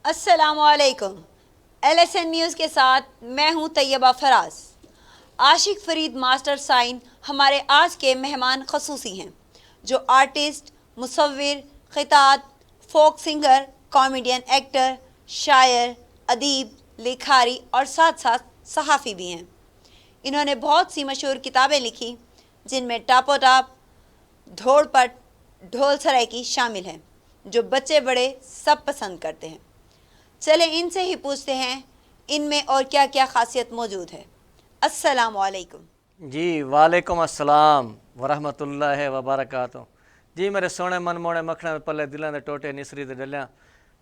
अस्सलामुअलैकुम। LSN news के साथ मैं हूं तैयबा फराज। आशिक फरीद मास्टर साइन हमारे आज के मेहमान खसूसी हैं, जो आर्टिस्ट, मुसव्विर, खिताब, फोक सिंगर, कॉमेडियन, एक्टर, शायर, अदीब, लिखारी और साथ साथ सहाफ़ी भी हैं। इन्होंने बहुत सी मशहूर किताबें लिखी, जिनमें टापोटाप, धोड़पट, ढोल सरायकी शामिल हैं, जो बच्चे बड़े सब पसंद करते हैं। चले इनसे ही पूछते हैं इनमें और क्या क्या खासियत मौजूद है। अस्सलाम वालेकुम। जी वालेकुम अस्सलाम वरहमतुल्लाहि वबरकातुहू। जी मेरे सोने मनमोने मखने पल्ले दिलों के टोटे निसरी दे डलियां,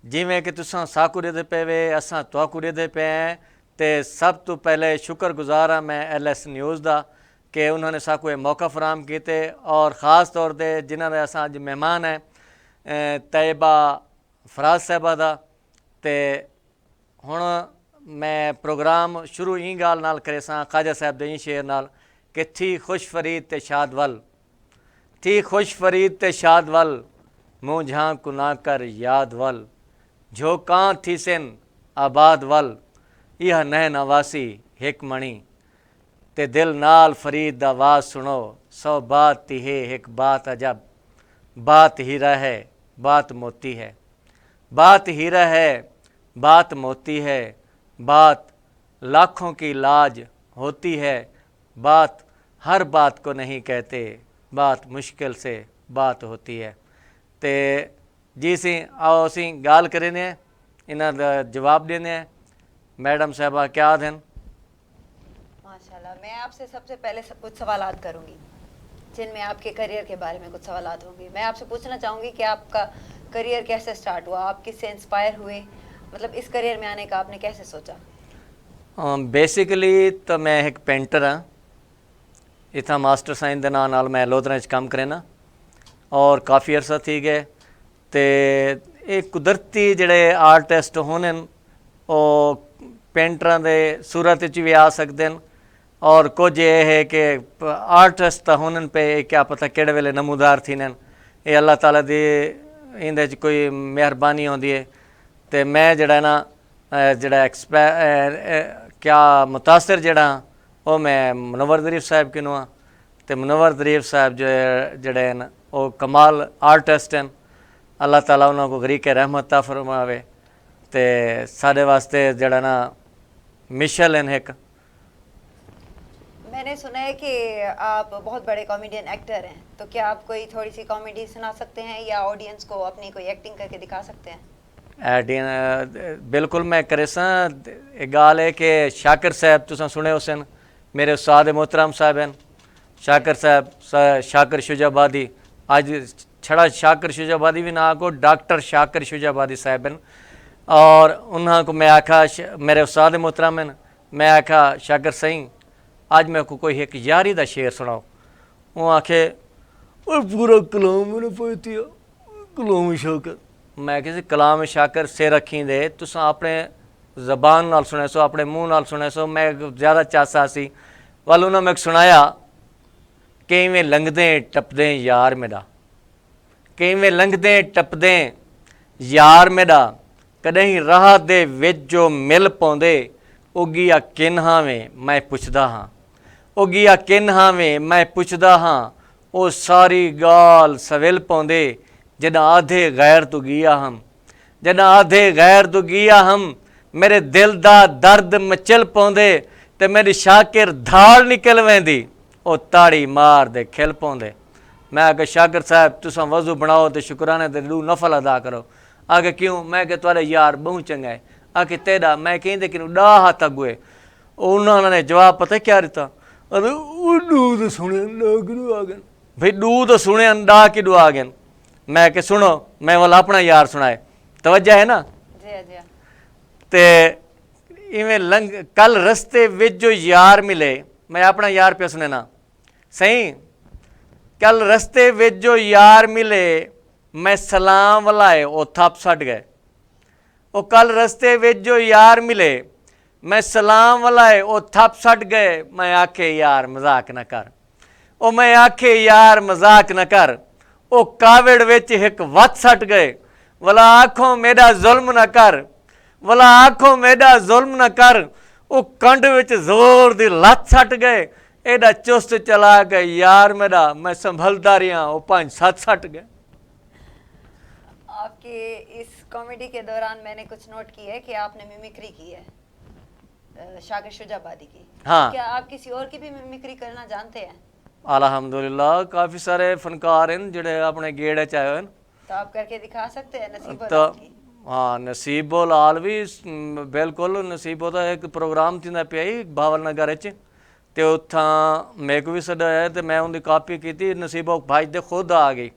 जिमें कि तुसां साकू देते पे वे असां तुआकू देते पे हैं। तो सब तो पहले शुक्रगुजार हाँ मैं LS न्यूज़ का कि उन्होंने साकू ये मौका फराहम किए, और ख़ास तौर पर जिन्होंने असां अज मेहमान है तैयबा फराज साहबा का। तो हुण मैं प्रोग्राम शुरू ई गाल नाल करे सां ख्वाजा साहब दे शेर नाल कि थी खुश फरीद ते शाद वल, थी खुश फरीद ते शाद वल, मुँह झांकू ना कर याद वल, जो कां थी सिन आबाद वल, यह नह नवासी हिक मणी, ते दिल नाल फरीद दा आवाज़ सुनो, सौ बात ती है एक बात अजब, बात हीरा है बात मोती है, बात हीरा है बात मोती है, बात लाखों की लाज होती है, बात हर बात को नहीं कहते, बात मुश्किल से बात होती है। तो जी सी आओ असी गाल करें इन्हां दा जवाब देने। मैडम साहबा क्या दिन? माशाल्लाह, मैं आपसे सबसे पहले कुछ सवालात करूंगी, जिनमें आपके करियर के बारे में कुछ सवालात होंगे। मैं आपसे पूछना चाहूँगी कि आपका करियर कैसे स्टार्ट हुआ, आप किससे इंस्पायर हुए, मतलब इस करियर में आने का आपने कैसे सोचा? बेसिकली तो मैं एक पेंटर हाँ, इतना मास्टर साइन के नाल मैं लोधरा काम करेना और काफ़ी अरसा थी गए। तो ये कुदरती जड़े आर्टिस्ट होने वो पेंटर के सूरत भी आ सकते हैं, और कुछ ये है कि आर्टिस्ट तो होने पे क्या पता किहड़े वेले नमूदार थी ये अल्लाह ताला दी इंदे च कोई मेहरबानी होंदी है। तो मैं जड़ा ना जड़ा क्या मुतासर जड़ा वो मैं मुनव्वर ज़रीफ साहब किनू हाँ। तो मुनव्वर ज़रीफ साहब जो जड़े हैं वो कमाल आर्टिस्ट हैं, अल्लाह ताला उन्होंने को गरीक रहमत ता फरमावे। तो साढ़े वास्ते जड़ा ना मिशल हैं एक। मैंने सुना है कि आप बहुत बड़े कॉमेडियन एक्टर हैं, तो क्या आप कोई थोड़ी सी कॉमेडी सुना सकते हैं या ऑडियंस को अपनी कोई एक्टिंग करके दिखा सकते हैं? बिल्कुल मैं करे सा। एक गाल है कि शाकिर साहब तुसां सुने हुसन, मेरे उस्ताद मोहतरम साहब हैं शाकिर साहब, शाकिर शुजाबादी। अज छड़ा शाकिर शुजाबादी भी ना को डॉक्टर शाकिर शुजाबादी साहब हैं, और उन्होंने को मैं आखा मेरे उस्ताद मोहतरम हैं, मैं आखा शाकिर सही अज मैं को कोई एक यारी का शेर सुनाओ। वो आखे पूरा कलाम मैंने पढ़ती कलाम शाकिर। मैं किसी कलाम शाकिर सिर रखी दे तुसां अपने जबान नाल सुने सो, अपने मूँह नाल सुने सो। मैं ज़्यादा चासा सी वाल उन्होंने मैं सुनाया कि इवें लंघदे टपदे यार मेरा, कि इवें लंघदे टपदे यार मेरा, कदें राह दे विच जो मिल पाउंदे, उगिया किन हावें मैं पुछदा हाँ, उगिया किन हावें मैं पुछदा हाँ, वो सारी गाल सविल पाउंदे, जदा आधे गैर तो गिया हम, जदा आधे गैर तो गिया हम, मेरे दिल दा दर्द मचल पाउंदे, ते मेरी शाकिर धाड़ निकल वेंदी, वो ताड़ी मार दे खिल पाउंदे। मैं आगे शाकिर साहब तुसां वज़ू बनाओ तो शुक्राने ते दू नफल अदा करो। आगे क्यों? मैं कि तुआरे यार बहु चंगा है। आके तेरा मैं कहीं कि डा हाथ अगुए। उन्होंने जवाब पता क्या दिता? अरे डू तो सुने कि आ गए भाई, डू तो सुने डा कि आ गए। मैं कि सुनो मैं वाला अपना यार सुनाए, तवज्जा है ना? ते इवें लंघ कल रस्ते विच जो यार मिले, मैं अपना यार पे सुने सही। कल रस्ते विच जो यार मिले, मैं सलाम वलाए वो थप सट गए। वो कल रस्ते विच जो यार मिले, मैं सलाम वलाए वो थप सट गए। मैं आखे यार मजाक न कर, ओ मैं आखे यार मजाक न कर, ओ कावड़ विच एक वत सट गए। वला आखों मेरा जुल्म न कर, भला आखो मेरा जुल्म न कर, वो कंड विच जोर दी लत सट गए, एडा चुस्त चला गए यार मेरा, मैं संभलता रहा, वो 5-7 सट गए। आपके इस कॉमेडी के दौरान मैंने कुछ नोट की है कि आपने मिमिक्री की है शाकिर शुजाबादी की। हाँ। क्या आप किसी और की भी मिमिक्री करना जानते हैं? अल्हम्दुलिल्लाह काफ़ी सारे फनकार हैं जिहड़े अपने गेड़ च आए हैं। तो आप करके दिखा सकते हैं नसीबो तो लाल की? हाँ, नसीबो लाल भी बिल्कुल, नसीबो का एक प्रोग्राम थींदा पिया ही भावल नगर च, ते उत्थां मेरे को भी सदाया तो मैं उनकी कापी की। नसीबो भाई दे खुद आ गई।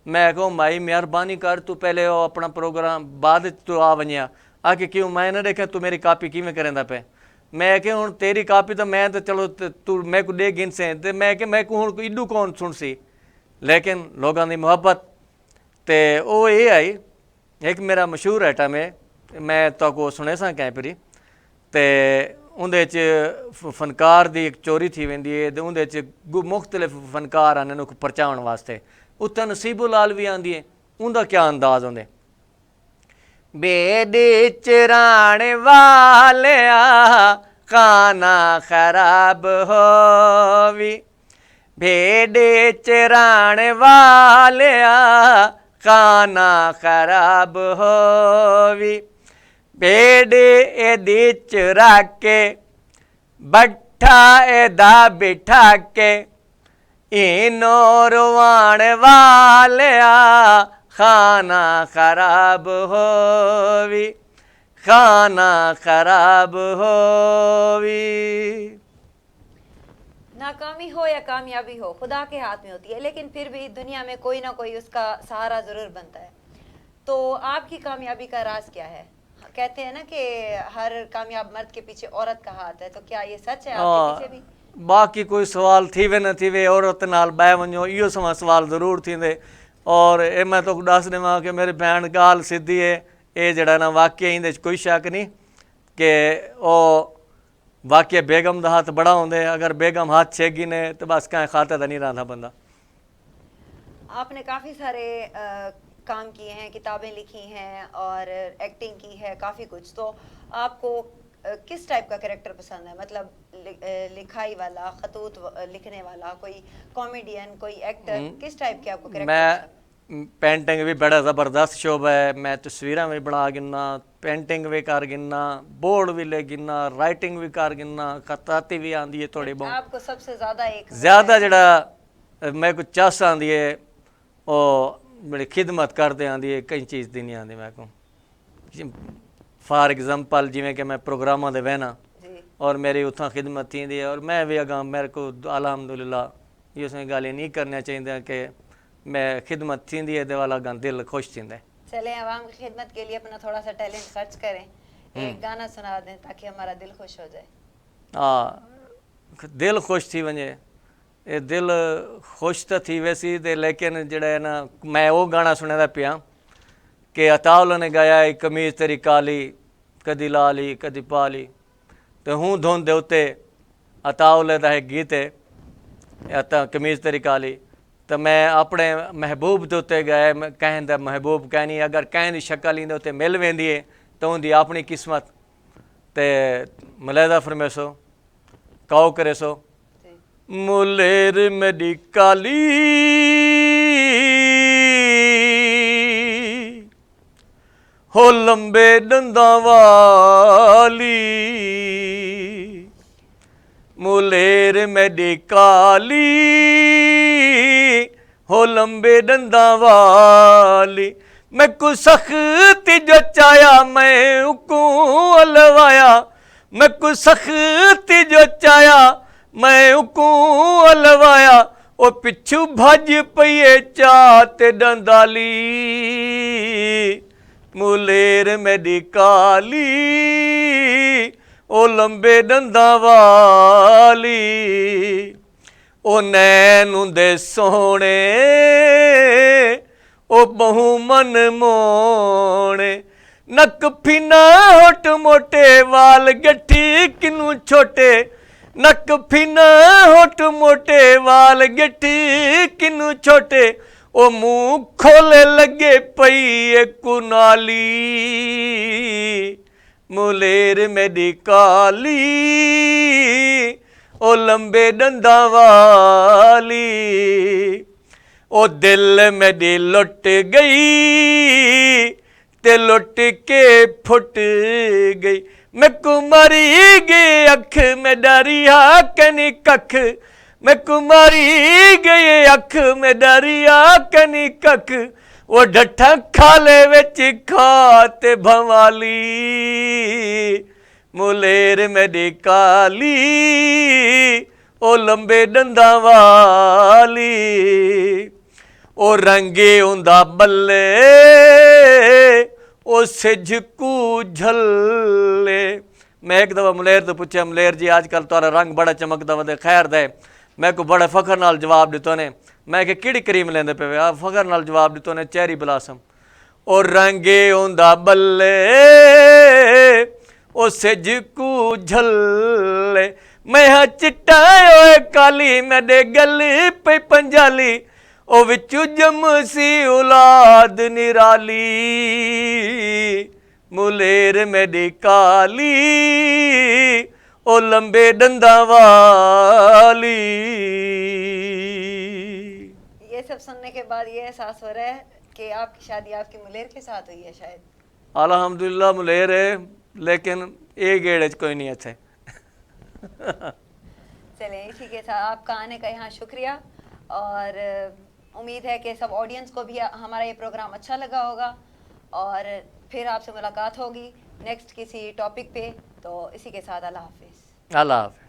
मैं कहो माई मेहरबानी कर, तू पहले वो अपना प्रोग्राम बाद तू आ वनिया। आके क्यों? मैं ना देखा तू मेरी कापी किवें करेंदा पे। मैं कि हुण तेरी कापी तो मैं तो चलो तू मैं को दे गिन से, ते मैं कि मैं को हुण इडू कौन सुन सी, लेकिन लोगों की मुहब्बत ते वो ये आई। एक मेरा मशहूर आइटम है, मैं तो को सुने सा कैंपरी, ते उंदे च फनकार दी एक चोरी थी वेंदी है, ते उंदे च मुख्तलिफ फनकार आने उनको परचाउण वास्ते। उत्थे नसीबो लाल भी आंदी है, उनका क्या अंदाज होंदे। बेड़ी चराने वालिया खाना खराब होवी, भेड़े चराने वालिया खाना खराब होवी, भेड़े एदी चरा के बट्ठा एदा बिठा के, इनो रुवाण वालिया खाना खराब होवी, खाना खराब होवी। नाकामी हो या कामयाबी हो खुदा के हाथ में होती है, लेकिन फिर भी दुनिया में कोई ना कोई उसका सहारा जरूर बनता है। तो आपकी कामयाबी का राज क्या है? कहते हैं ना कि हर कामयाब मर्द के पीछे औरत का हाथ है, तो क्या ये सच है आपके पीछे भी? बाकी कोई सवाल थी वे न थी वे औरत नाल बह वञो, इहो समा सवाल ज़रूर थींदे। और ये मैं तो दस देवां कि मेरी भैन गाल सीधी है, ये जड़ा ना वाकई इंदे च कोई शक नहीं कि ओ वाकई बेगम का हाथ बड़ा होंदे। अगर बेगम हाथ छेगी ने तो बस कहीं खाते तो नहीं रहा बंदा। आपने काफ़ी सारे काम किए हैं, किताबें लिखी हैं और एक्टिंग की है, काफ़ी कुछ। तो आपको किस टाइप का कैरेक्टर पसंद है? मतलब लिखाई वाला, खतूत लिखने वाला, कोई कॉमेडियन, कोई एक्टर, किस टाइप के आपको कैरेक्टर? मैं पेंटिंग भी बड़ा ज़बरदस्त शोबा है, मैं तस्वीरें भी बना गिनना, पेंटिंग भी कर गिनना, बोर्ड भी ले गिनना, राइटिंग भी कर गिनना, खताती भी आंदी है थोड़ी बहुत। आपको सबसे ज़्यादा जड़ा मैं कुछ चस आंदी है वो बड़ी खिदमत करते आंदी है, कई चीज़ दी नहीं आंदी मैं को। फॉर एग्जाम्पल जिमें कि मैं प्रोग्रामां दे बहना और मेरी उत्थां खिदमत थी है, और मैं भी अगा मेरे को अल्हम्दुलिल्लाह ये उसमें गाली नहीं करना चाहिए कि मैं खिदमत थी है दे वाला गा दिल खुश थी। चले आवाम की खिदमत के लिए अपना थोड़ा सा टैलेंट खर्च करें, एक गाना सुना दें ताकि हमारा दिल खुश हो जाए। हाँ, दिल खुश थी वजे, ये दिल खुश तो थी वैसी ते, लेकिन जड़ा है ना मैं वो गाना सुने दा पिया कि अताउल ने गाया कमीज़ तेरी काली कदी लाली कदी पाली, तो हूँ धुंद दे उत्ते अताउल दा एक गीत है कमीज़ तेरी काली। तो मैं अपने महबूब के उत्ते गए, कहन दा महबूब कहनी अगर कहन की शक्ल इंदे उत्ते मिल वेंदी है तो उनकी अपनी किस्मत ते मलैदा फरमेसो काओ करे सो। मुलेर मेरी काली हो लंबे दंदा वाली, मुलेर मेरी काली हो लंबे दंदा वाली, मैं को सख्ती जो चाया मैं उको अलवाया, मैं को सख्ती जो चाया मैं उको अलवाया, ओ पिछू भज पईए चात डंदाली, मुलेर मेरी काली ओ लंबे दंदा वाली, ओ नैन उंदे सोने ओ बहु मन मोने, नक फिना होठ मोटे वाल गठी किनू छोटे, नक फिना होठ मोटे वाल गठी किनू छोटे, ओ मुँह खोले लगे पई एक नाली, मुलेर मेरी काली ओ लंबे डंडा वाली ओ दिल मेरी लुट गई ते लुट के फुट गई मैं कुमारी गई अख में डरिया कनी कख मैं कुमारी गई अख में डरिया कनी कख वो डठा खाले विच खाते भवाली मुलेर मेरी काली ओ लंबे डंडा वाली ओ रंगे उंदा बल्ले ओ सिझकू झल्ले। मैं एक दफ़ा मुलेर तो पूछा मुलेर जी आजकल तुहारा रंग बड़ा चमकदा वधे खैर दे मैं को बड़े फखर नाल जवाब दितो ने मैं कि किहड़ी क्रीम लेंदे पे आ फखर नाल जवाब दितो ने चेरी ब्लासम ओ रंगे उंदा बल्ले ओ सिझकू झल्ले मैं हाँ चिट्टा ओए काली मेरे गली पे पंजाली ओ विचू जमसी औलाद निराली मुलेर मेरी काली ओ लंबे डंडा वाली। ये सब सुनने के बाद ये एहसास हो रहा है कि आपकी शादी आपकी मुलेर के साथ हुई है शायद। अल्हम्दुलिल्लाह मुलेर है लेकिन एक गेड़ कोई नहीं अच्छे। चलिए इसी के साथ आपका आने का यहाँ शुक्रिया और उम्मीद है कि सब ऑडियंस को भी हमारा ये प्रोग्राम अच्छा लगा होगा और फिर आपसे मुलाकात होगी नेक्स्ट किसी टॉपिक पे। तो इसी के साथ अल्लाह हाफिज़। अल्लाह हाफिज़।